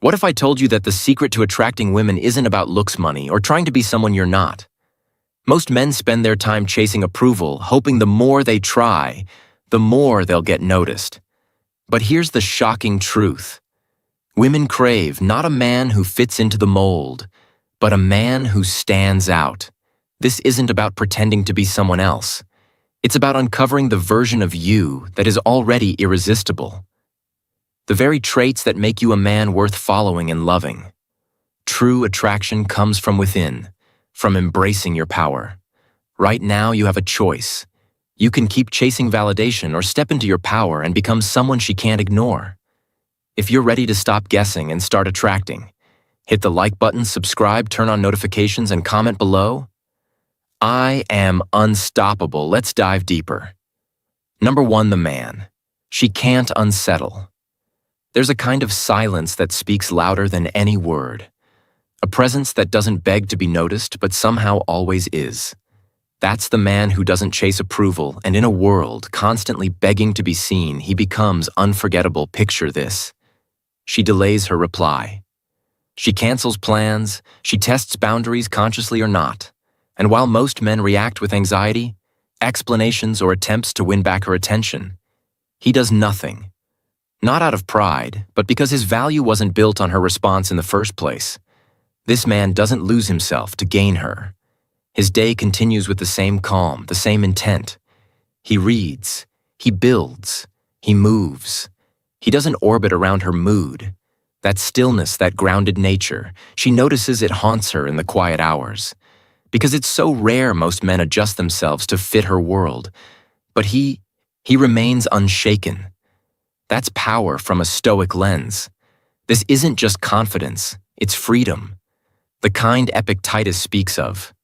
What if I told you that the secret to attracting women isn't about looks, money, or trying to be someone you're not? Most men spend their time chasing approval, hoping the more they try, the more they'll get noticed. But here's the shocking truth. Women crave not a man who fits into the mold, but a man who stands out. This isn't about pretending to be someone else. It's about uncovering the version of you that is already irresistible. The very traits that make you a man worth following and loving. True attraction comes from within, from embracing your power. Right now, you have a choice. You can keep chasing validation or step into your power and become someone she can't ignore. If you're ready to stop guessing and start attracting, hit the like button, subscribe, turn on notifications, and comment below. I am unstoppable. Let's dive deeper. Number 1, the man. She can't unsettle. There's a kind of silence that speaks louder than any word. A presence that doesn't beg to be noticed, but somehow always is. That's the man who doesn't chase approval, and in a world constantly begging to be seen, he becomes unforgettable. Picture this. She delays her reply. She cancels plans, she tests boundaries consciously or not. And while most men react with anxiety, explanations, or attempts to win back her attention, he does nothing. Not out of pride, but because his value wasn't built on her response in the first place. This man doesn't lose himself to gain her. His day continues with the same calm, the same intent. He reads, he builds, he moves. He doesn't orbit around her mood. That stillness, that grounded nature, she notices it haunts her in the quiet hours. Because it's so rare most men adjust themselves to fit her world. But he remains unshaken. That's power from a stoic lens. This isn't just confidence, it's freedom. The kind Epictetus speaks of.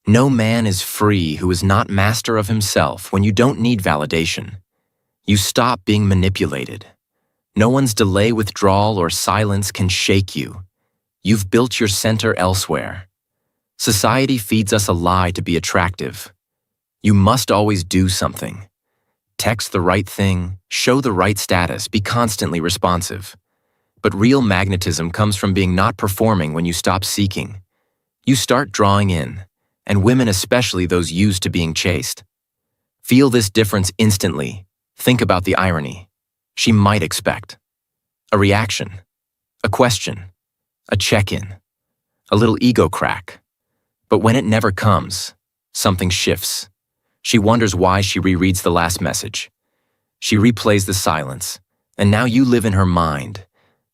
No man is free who is not master of himself when you don't need validation. You stop being manipulated. No one's delay, withdrawal, or silence can shake you. You've built your center elsewhere. Society feeds us a lie to be attractive. You must always do something. Text the right thing, show the right status, be constantly responsive. But real magnetism comes from being not performing when you stop seeking. You start drawing in, and women, especially those used to being chased. Feel this difference instantly. Think about the irony. She might expect a reaction, a question, a check-in, a little ego crack. But when it never comes, something shifts. She wonders why. She rereads the last message. She replays the silence, and now you live in her mind.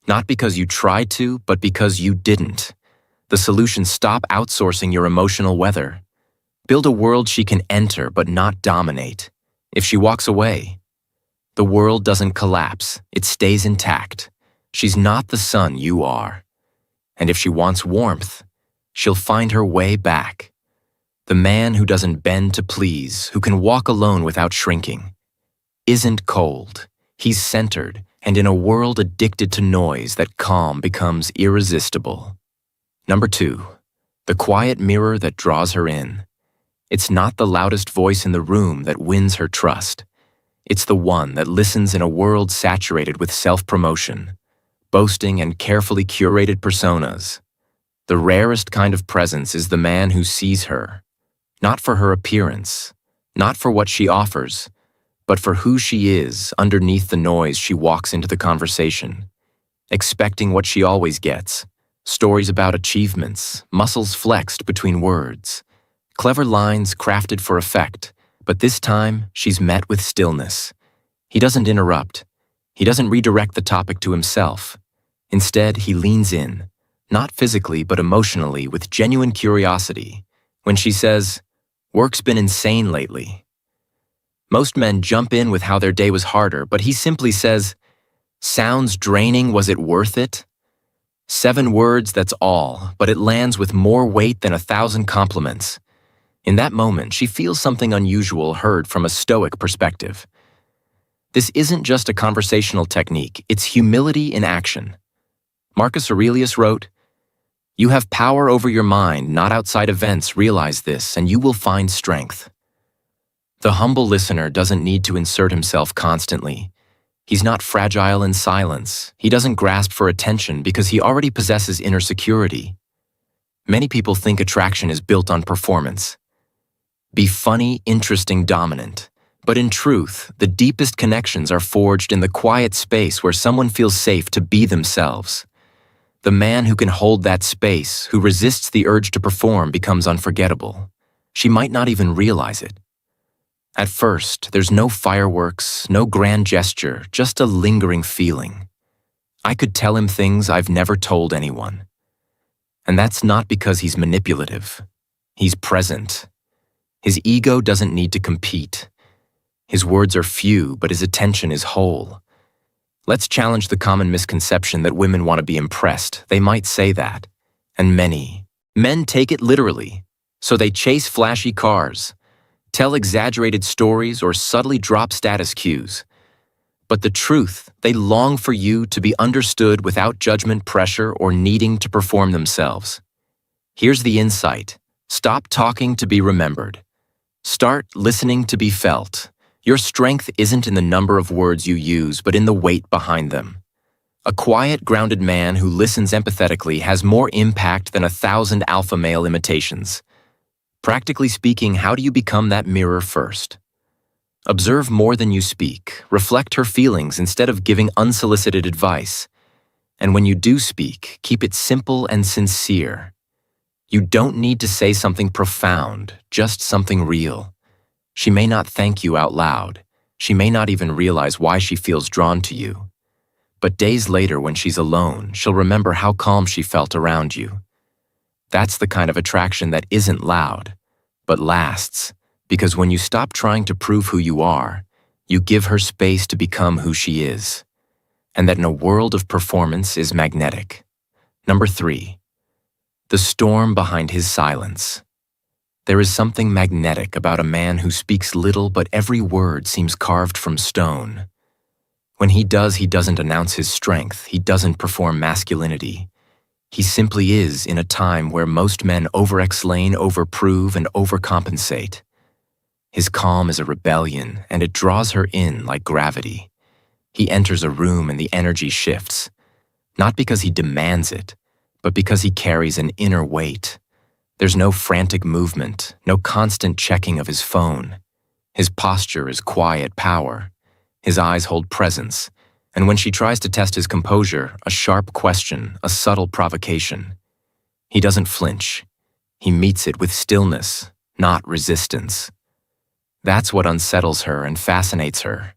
Not because you tried to, but because you didn't. The solution: stop outsourcing your emotional weather. Build a world she can enter but not dominate. If she walks away, the world doesn't collapse, it stays intact. She's not the sun, you are. And if she wants warmth, she'll find her way back. The man who doesn't bend to please, who can walk alone without shrinking, isn't cold. He's centered, and in a world addicted to noise, that calm becomes irresistible. Number 2, the quiet mirror that draws her in. It's not the loudest voice in the room that wins her trust. It's the one that listens in a world saturated with self-promotion, boasting, and carefully curated personas. The rarest kind of presence is the man who sees her, not for her appearance, not for what she offers, but for who she is underneath the noise. She walks into the conversation, expecting what she always gets: stories about achievements, muscles flexed between words, clever lines crafted for effect. But this time, she's met with stillness. He doesn't interrupt. He doesn't redirect the topic to himself. Instead, he leans in, not physically but emotionally, with genuine curiosity. When she says, "Work's been insane lately," most men jump in with how their day was harder, but he simply says, "Sounds draining, was it worth it?" 7 words, that's all, but it lands with more weight than 1,000 compliments. In that moment, she feels something unusual heard from a stoic perspective. This isn't just a conversational technique, it's humility in action. Marcus Aurelius wrote, "You have power over your mind, not outside events. Realize this, and you will find strength." The humble listener doesn't need to insert himself constantly. He's not fragile in silence. He doesn't grasp for attention because he already possesses inner security. Many people think attraction is built on performance. Be funny, interesting, dominant. But in truth, the deepest connections are forged in the quiet space where someone feels safe to be themselves. The man who can hold that space, who resists the urge to perform, becomes unforgettable. She might not even realize it. At first, there's no fireworks, no grand gesture, just a lingering feeling. I could tell him things I've never told anyone. And that's not because he's manipulative. He's present. His ego doesn't need to compete. His words are few, but his attention is whole. Let's challenge the common misconception that women want to be impressed. They might say that. And many men take it literally. So they chase flashy cars, tell exaggerated stories, or subtly drop status cues. But the truth, they long for you to be understood without judgment, pressure, or needing to perform themselves. Here's the insight. Stop talking to be remembered. Start listening to be felt. Your strength isn't in the number of words you use, but in the weight behind them. A quiet, grounded man who listens empathetically has more impact than 1,000 alpha male imitations. Practically speaking, how do you become that mirror first? Observe more than you speak. Reflect her feelings instead of giving unsolicited advice. And when you do speak, keep it simple and sincere. You don't need to say something profound, just something real. She may not thank you out loud. She may not even realize why she feels drawn to you. But days later, when she's alone, she'll remember how calm she felt around you. That's the kind of attraction that isn't loud, but lasts, because when you stop trying to prove who you are, you give her space to become who she is. And that in a world of performance is magnetic. Number 3. The storm behind his silence. There is something magnetic about a man who speaks little, but every word seems carved from stone. When he doesn't announce his strength. He doesn't perform masculinity. He simply is in a time where most men over-explain, over-prove, and overcompensate. His calm is a rebellion, and it draws her in like gravity. He enters a room and the energy shifts, not because he demands it, but because he carries an inner weight. There's no frantic movement, no constant checking of his phone. His posture is quiet power. His eyes hold presence. And when she tries to test his composure, a sharp question, a subtle provocation. He doesn't flinch. He meets it with stillness, not resistance. That's what unsettles her and fascinates her.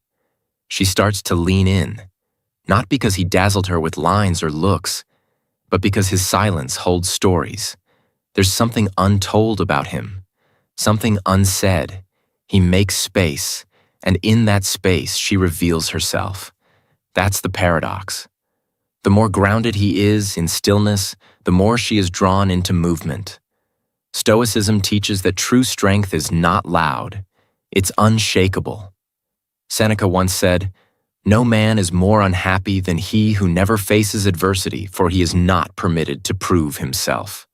She starts to lean in, not because he dazzled her with lines or looks, but because his silence holds stories. There's something untold about him, something unsaid. He makes space, and in that space she reveals herself. That's the paradox. The more grounded he is in stillness, the more she is drawn into movement. Stoicism teaches that true strength is not loud, it's unshakable. Seneca once said, "No man is more unhappy than he who never faces adversity, for he is not permitted to prove himself."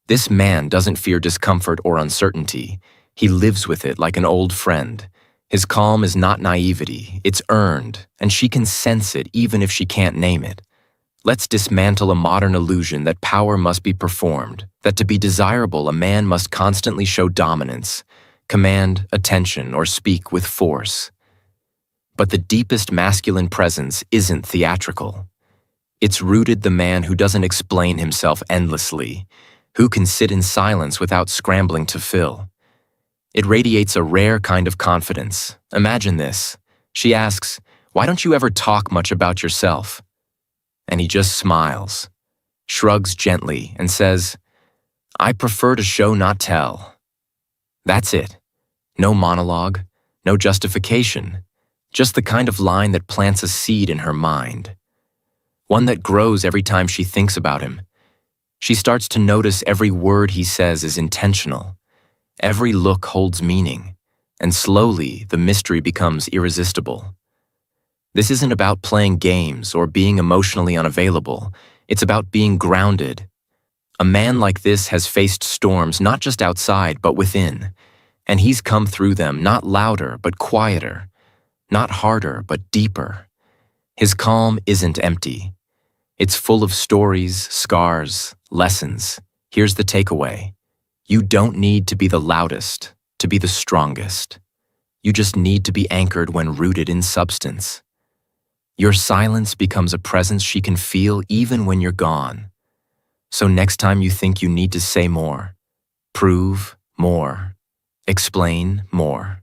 This man doesn't fear discomfort or uncertainty. He lives with it like an old friend. His calm is not naivety, it's earned, and she can sense it even if she can't name it. Let's dismantle a modern illusion that power must be performed, that to be desirable a man must constantly show dominance, command attention, or speak with force. But the deepest masculine presence isn't theatrical. It's rooted the man who doesn't explain himself endlessly, who can sit in silence without scrambling to fill. It radiates a rare kind of confidence. Imagine this. She asks, "Why don't you ever talk much about yourself?" And he just smiles, shrugs gently, and says, "I prefer to show, not tell." That's it. No monologue, no justification, just the kind of line that plants a seed in her mind. One that grows every time she thinks about him. She starts to notice every word he says is intentional. Every look holds meaning, and slowly the mystery becomes irresistible. This isn't about playing games or being emotionally unavailable. It's about being grounded. A man like this has faced storms not just outside but within, and he's come through them not louder but quieter, not harder but deeper. His calm isn't empty. It's full of stories, scars, lessons. Here's the takeaway. You don't need to be the loudest, to be the strongest. You just need to be anchored when rooted in substance. Your silence becomes a presence she can feel even when you're gone. So next time you think you need to say more, prove more, explain more.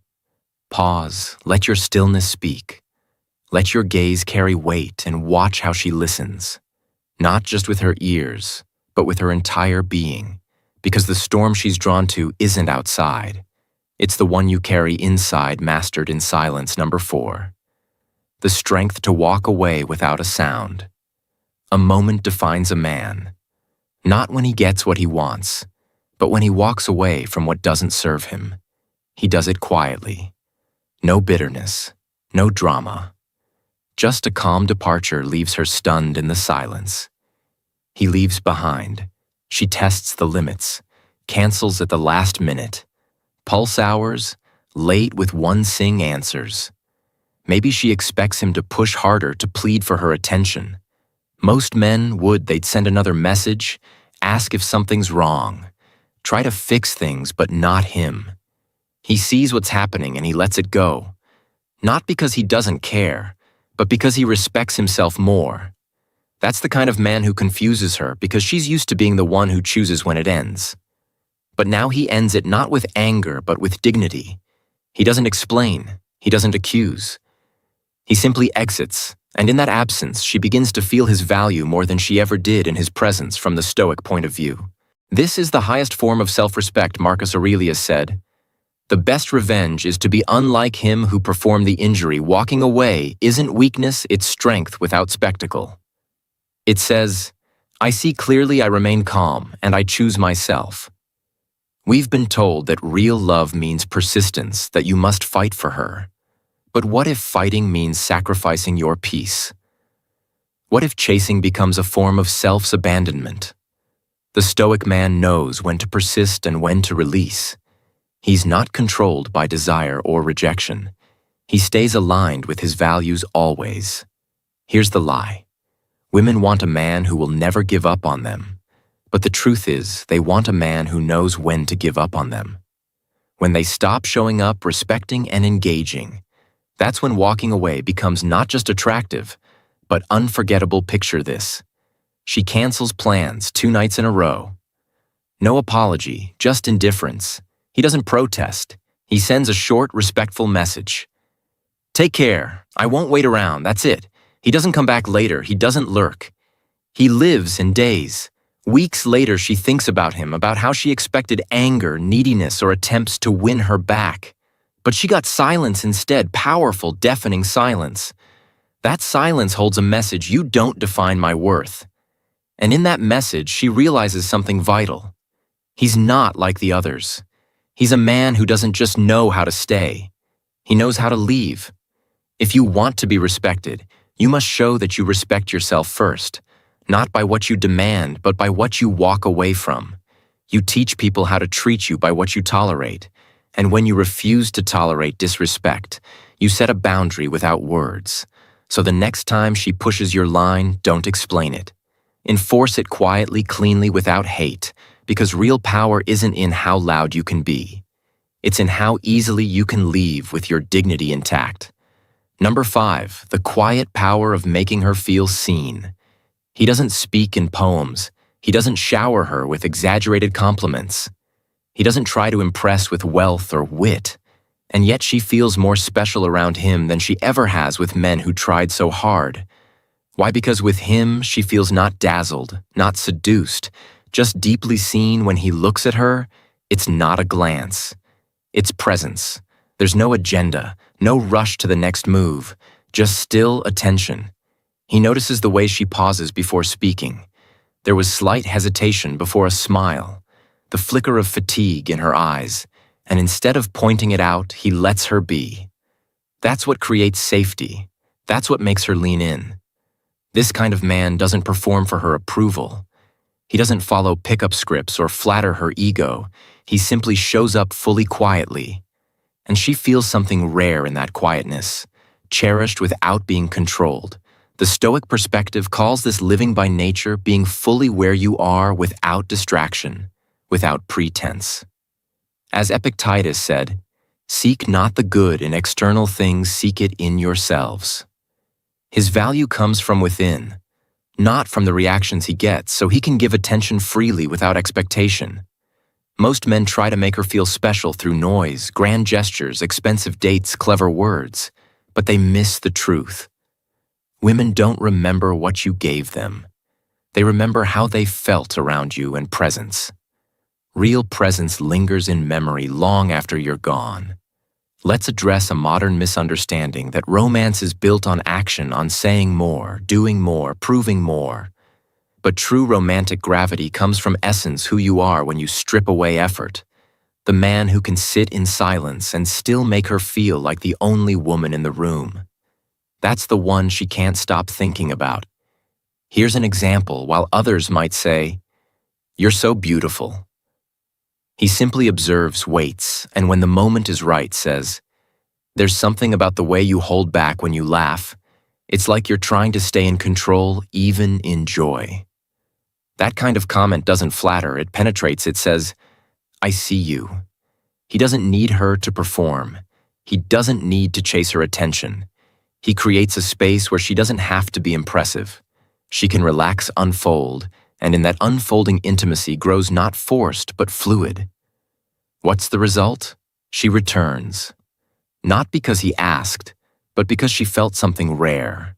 Pause, let your stillness speak. Let your gaze carry weight and watch how she listens. Not just with her ears, but with her entire being, because the storm she's drawn to isn't outside. It's the one you carry inside, mastered in silence. Number 4. The strength to walk away without a sound. A moment defines a man, not when he gets what he wants, but when he walks away from what doesn't serve him. He does it quietly. No bitterness, no drama. Just a calm departure leaves her stunned in the silence. He leaves behind. She tests the limits, cancels at the last minute. Pulse hours, late with one-sing answers. Maybe she expects him to push harder to plead for her attention. Most men would, they'd send another message, ask if something's wrong, try to fix things, but not him. He sees what's happening and he lets it go. Not because he doesn't care, but because he respects himself more. That's the kind of man who confuses her because she's used to being the one who chooses when it ends. But now he ends it not with anger, but with dignity. He doesn't explain. He doesn't accuse. He simply exits, and in that absence, she begins to feel his value more than she ever did in his presence from the Stoic point of view. This is the highest form of self-respect, Marcus Aurelius said. The best revenge is to be unlike him who performed the injury. Walking away isn't weakness, it's strength without spectacle. It says, I see clearly, I remain calm, and I choose myself. We've been told that real love means persistence, that you must fight for her. But what if fighting means sacrificing your peace? What if chasing becomes a form of self-abandonment? The Stoic man knows when to persist and when to release. He's not controlled by desire or rejection. He stays aligned with his values always. Here's the lie. Women want a man who will never give up on them. But the truth is, they want a man who knows when to give up on them. When they stop showing up, respecting, and engaging, that's when walking away becomes not just attractive, but unforgettable. Picture this. She cancels plans 2 nights in a row. No apology, just indifference. He doesn't protest. He sends a short, respectful message. Take care. I won't wait around. That's it. He doesn't come back later. He doesn't lurk. He lives in days. Weeks later, she thinks about him, about how she expected anger, neediness, or attempts to win her back. But she got silence instead, powerful, deafening silence. That silence holds a message: you don't define my worth. And in that message, she realizes something vital. He's not like the others. He's a man who doesn't just know how to stay. He knows how to leave. If you want to be respected, you must show that you respect yourself first, not by what you demand, but by what you walk away from. You teach people how to treat you by what you tolerate. And when you refuse to tolerate disrespect, you set a boundary without words. So the next time she pushes your line, don't explain it. Enforce it quietly, cleanly, without hate, because real power isn't in how loud you can be. It's in how easily you can leave with your dignity intact. Number 5, the quiet power of making her feel seen. He doesn't speak in poems. He doesn't shower her with exaggerated compliments. He doesn't try to impress with wealth or wit, and yet she feels more special around him than she ever has with men who tried so hard. Why? Because with him, she feels not dazzled, not seduced, just deeply seen. When he looks at her, it's not a glance. It's presence. There's no agenda, no rush to the next move, just still attention. He notices the way she pauses before speaking. There was slight hesitation before a smile, the flicker of fatigue in her eyes, and instead of pointing it out, he lets her be. That's what creates safety. That's what makes her lean in. This kind of man doesn't perform for her approval. He doesn't follow pickup scripts or flatter her ego. He simply shows up fully, quietly. And she feels something rare in that quietness, cherished without being controlled, The Stoic perspective calls this living by nature, being fully where you are without distraction, without pretense. As Epictetus said, "Seek not the good in external things, seek it in yourselves." His value comes from within, not from the reactions he gets, so he can give attention freely without expectation. Most men try to make her feel special through noise, grand gestures, expensive dates, clever words, but they miss the truth. Women don't remember what you gave them. They remember how they felt around you and presence. Real presence lingers in memory long after you're gone. Let's address a modern misunderstanding that romance is built on action, on saying more, doing more, proving more. But true romantic gravity comes from essence, who you are when you strip away effort. The man who can sit in silence and still make her feel like the only woman in the room. That's the one she can't stop thinking about. Here's an example. While others might say, "You're so beautiful," he simply observes, waits, and when the moment is right, says, "There's something about the way you hold back when you laugh. It's like you're trying to stay in control, even in joy." That kind of comment doesn't flatter, it penetrates. It says, "I see you." He doesn't need her to perform. He doesn't need to chase her attention. He creates a space where she doesn't have to be impressive. She can relax, unfold, and in that unfolding intimacy grows not forced but fluid. What's the result? She returns. Not because he asked, but because she felt something rare.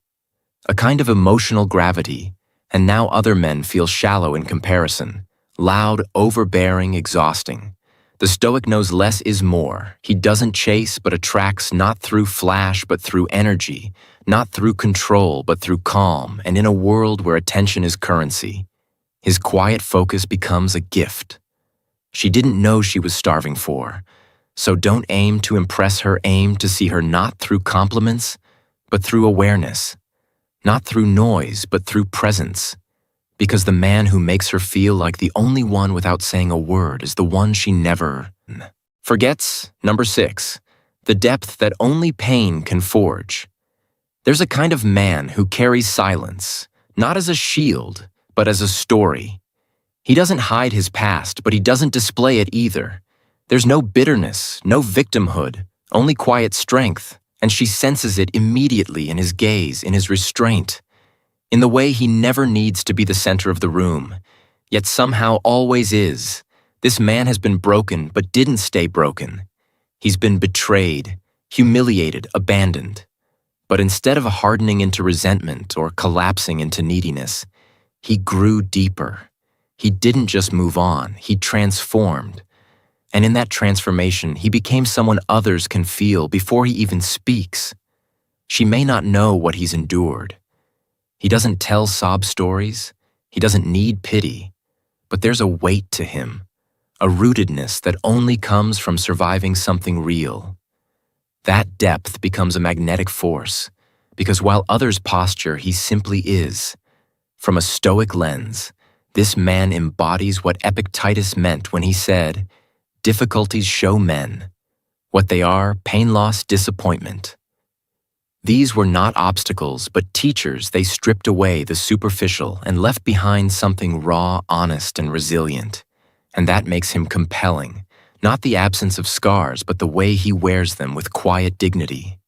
A kind of emotional gravity, and now other men feel shallow in comparison, loud, overbearing, exhausting. The Stoic knows less is more. He doesn't chase but attracts, not through flash but through energy, not through control but through calm, and in a world where attention is currency, his quiet focus becomes a gift. She didn't know she was starving for, so don't aim to impress her, aim to see her not through compliments, but through awareness, not through noise, but through presence. Because the man who makes her feel like the only one without saying a word is the one she never forgets. Number 6, the depth that only pain can forge. There's a kind of man who carries silence, not as a shield, but as a story. He doesn't hide his past, but he doesn't display it either. There's no bitterness, no victimhood, only quiet strength, and she senses it immediately in his gaze, in his restraint, in the way he never needs to be the center of the room, yet somehow always is. This man has been broken, but didn't stay broken. He's been betrayed, humiliated, abandoned. But instead of hardening into resentment or collapsing into neediness, he grew deeper. He didn't just move on, he transformed. And in that transformation, he became someone others can feel before he even speaks. She may not know what he's endured. He doesn't tell sob stories. He doesn't need pity. But there's a weight to him, a rootedness that only comes from surviving something real. That depth becomes a magnetic force, because while others posture, he simply is. From a Stoic lens, this man embodies what Epictetus meant when he said, "Difficulties show men. What they are, pain, loss, disappointment." These were not obstacles, but teachers. They stripped away the superficial and left behind something raw, honest, and resilient. And that makes him compelling, not the absence of scars, but the way he wears them with quiet dignity.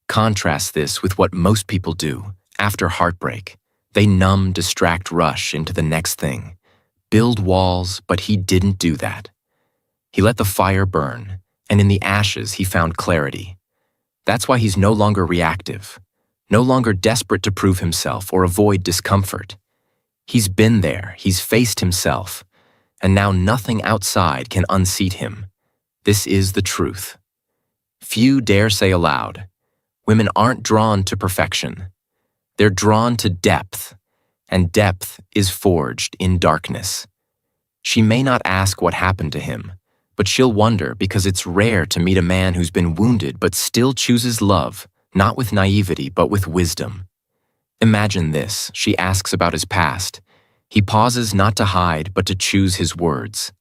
Contrast this with what most people do after heartbreak. They numb, distract, rush into the next thing. Build walls, but he didn't do that. He let the fire burn, and in the ashes he found clarity. That's why he's no longer reactive, no longer desperate to prove himself or avoid discomfort. He's been there, he's faced himself, and now nothing outside can unseat him. This is the truth. Few dare say aloud, women aren't drawn to perfection. They're drawn to depth, and depth is forged in darkness. She may not ask what happened to him, but she'll wonder because it's rare to meet a man who's been wounded but still chooses love, not with naivety but with wisdom. Imagine this, she asks about his past. He pauses not to hide but to choose his words.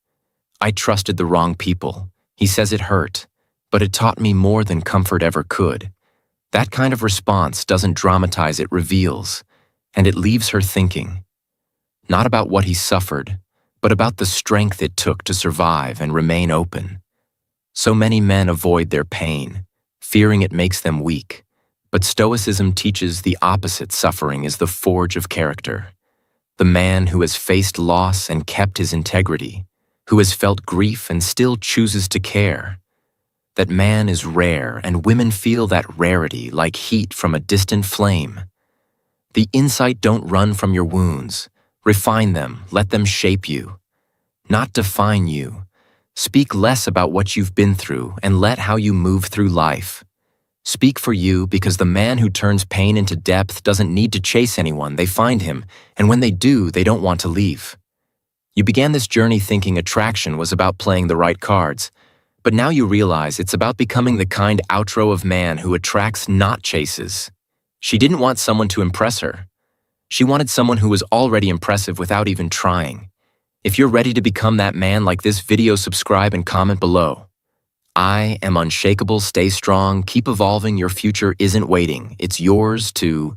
"I trusted the wrong people." He says it hurt, but it taught me more than comfort ever could. That kind of response doesn't dramatize, it reveals, and it leaves her thinking, not about what he suffered, but about the strength it took to survive and remain open. So many men avoid their pain, fearing it makes them weak, but Stoicism teaches the opposite. Suffering is the forge of character. The man who has faced loss and kept his integrity, who has felt grief and still chooses to care. That man is rare, and women feel that rarity like heat from a distant flame. The insight: don't run from your wounds. Refine them, let them shape you, not define you. Speak less about what you've been through and let how you move through life. Speak for you, because the man who turns pain into depth doesn't need to chase anyone. They find him, and when they do, they don't want to leave. You began this journey thinking attraction was about playing the right cards, but now you realize it's about becoming the kind outro of man who attracts, not chases. She didn't want someone to impress her. She wanted someone who was already impressive without even trying. If you're ready to become that man, like this video, subscribe and comment below. I am unshakable. Stay strong. Keep evolving. Your future isn't waiting. It's yours to